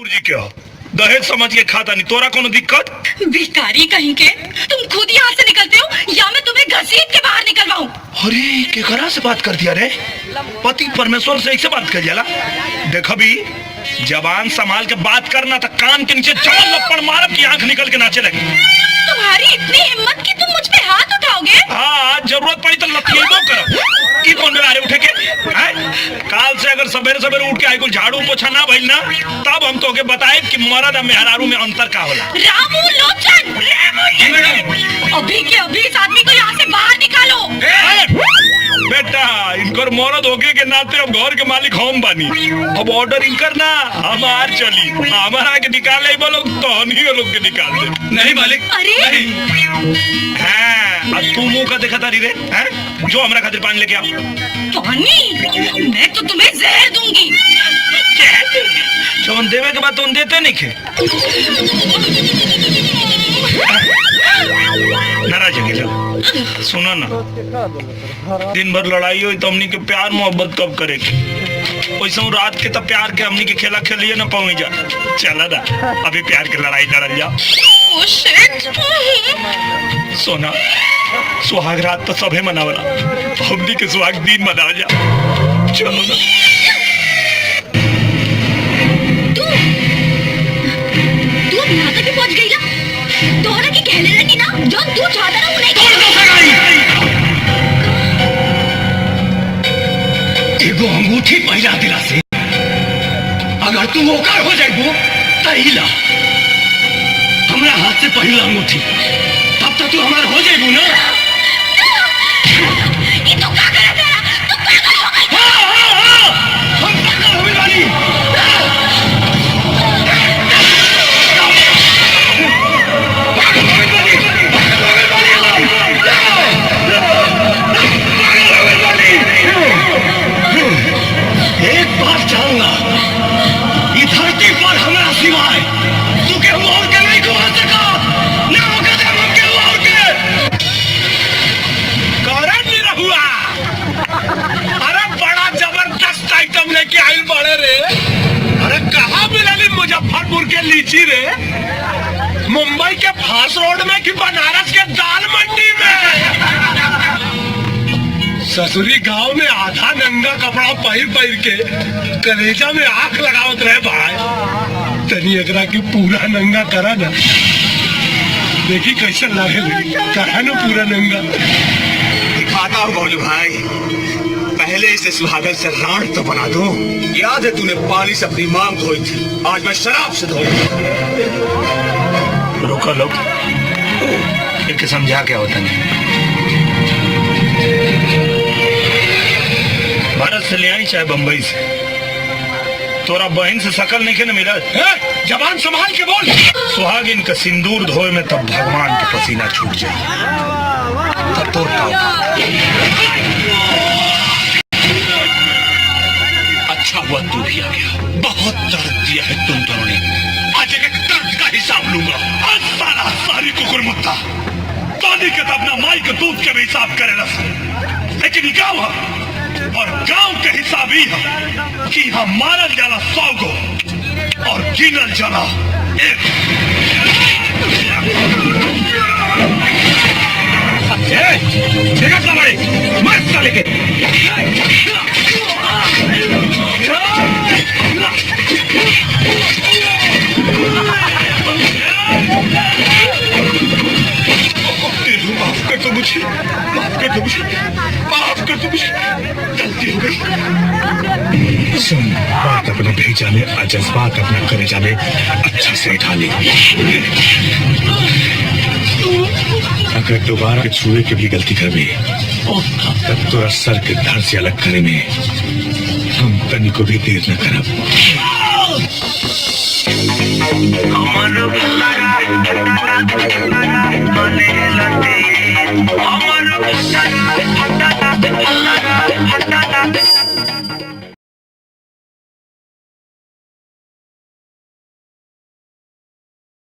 जी क्या दहेज समझ के खाता नहीं, तोरा कोनो दिक्कत? भिखारी कहीं के, तुम खुद यहाँ से निकलते हो या मैं तुम्हें घसीट के बाहर निकलवाऊं? अरे केकरा से बात कर दिया रे? पति परमेश्वर से ऐसे बात कर जाला? देखो भी जबान संभाल के बात करना, तो कान के नीचे चार लपड़ मारब की आंख निकल के नाचे लगी। तुम्हारी इतनी हिम्मत कि तुम मुझ पे हाथ उठाओगे? हाँ, जरूरत पड़ी तो लतियेबो करो। की कौन बेचारे उठे के? काल से अगर सवेरे सवेरे उठ के आई कुछ झाड़ू पोछा ना भइल ना, तब हम तोके बताए कि मर्द और मेहरारू में अंतर का होला। रामू लोचन, अभी के अभी इस आदमी को यहाँ से बाहर निकालो। बेटा इनकर मर्द होके के नाते अब घर के मालिक हम बानी, अब ऑर्डर इनकर ना हमार चली, हमारा के निकाल ले बोलो तो हम ही लोग के निकाल दे। नहीं मालिक। अरे हाँ, अब तू मुंह का देखा तारी रे, हैं? जो हमरा खातिर पानी लेके आ। पानी? मैं तो तुम्हें जहर दूंगी। जौन देवे के बाद तुम देते नहीं खे। नाराज है क्या? सुनो ना, दिन भर लड़ाई हुई तो हमनी के प्यार मोहब्बत कब करेगी? वैसे रात के तब प्यार के हमनी के खेला खेलिए ना पाऊँ जा। चला ना अभी प्यार के लड़ाई लड़ल जा। सोना सुहाग रात तो सबे मनावला, हमनी के सुहाग दिन मना जा। चलो ना। तू यहाँ तक पहुँच गई ना? तोहरा की कहले रही ना, जो तू चाहता ना वो नहीं कर। एगो अंगूठी पहिरा दिला से अगर तू ओकर हो जाइबो तहिला हमरा हाथ से पहिला अंगूठी, तब तो तू हमार हो जाइबो ना। ये तो क्या कर रहा है? तू पागल हो गई? हाँ, हम पागल हो गए वाली। एक बात जानना, इस धरती पर हमारा सिवाय तू के और के नहीं घुमा सका, ना होगा जब हम के और के कारण नहीं रहुआ। अरे बड़ा जबरदस्त आइटम लेके आइल बड़े रे। अरे कहाँ मिलली मुजफ्फरपुर के लीची रे? मुंबई के फास रोड में कि बनारस के दाल मंडी में? ससुरी गांव में आधा नंगा कपड़ा पहिर के कलेजा में आंख लगावत रहे भाई। तनी एकरा की पूरा नंगा करा ना, देखी कैसे लागे कहा ना पूरा नंगा दिखाता हूँ बोलू भाई। पहले इसे सुहागन से राण तो बना दो। याद है तूने पानी से अपनी मांग धोई थी, आज मैं शराब से धोई। रोका लोग, इनके समझा क्या होता नहीं। भारत से ले आई चाहे बंबई से, तोरा बहन से शकल नहीं के न मिला। जबान संभाल के बोल। सुहागिन का सिंदूर धोए में तब भगवान के पसीना छूट जाए, तब तो अच्छा हुआ तू भी आ गया। बहुत दर्द दिया है तुम दोनों ने, आज एक दर्द का हिसाब लूंगा। आज सारी कुकुर मुत्ता पानी के तब ना माई के दूध के भी हिसाब करेगा, लेकिन गाँव और गांव के हिसाब ही है कि यहाँ मारल जाला 100 गो और गिनल जाला 1। मत साले के माफ कर दो मुझे, माफ कर दो मुझे, माफ कर दो मुझे, गलती हो गई। सुन, बात अपने भेजा में और जज्बात अपने करेजा में अच्छा से ढाले। अगर दोबारा छुए की भी गलती कर भी, तब तो सर के धड़ से अलग करे में हम तनी को भी देर न करब। अमर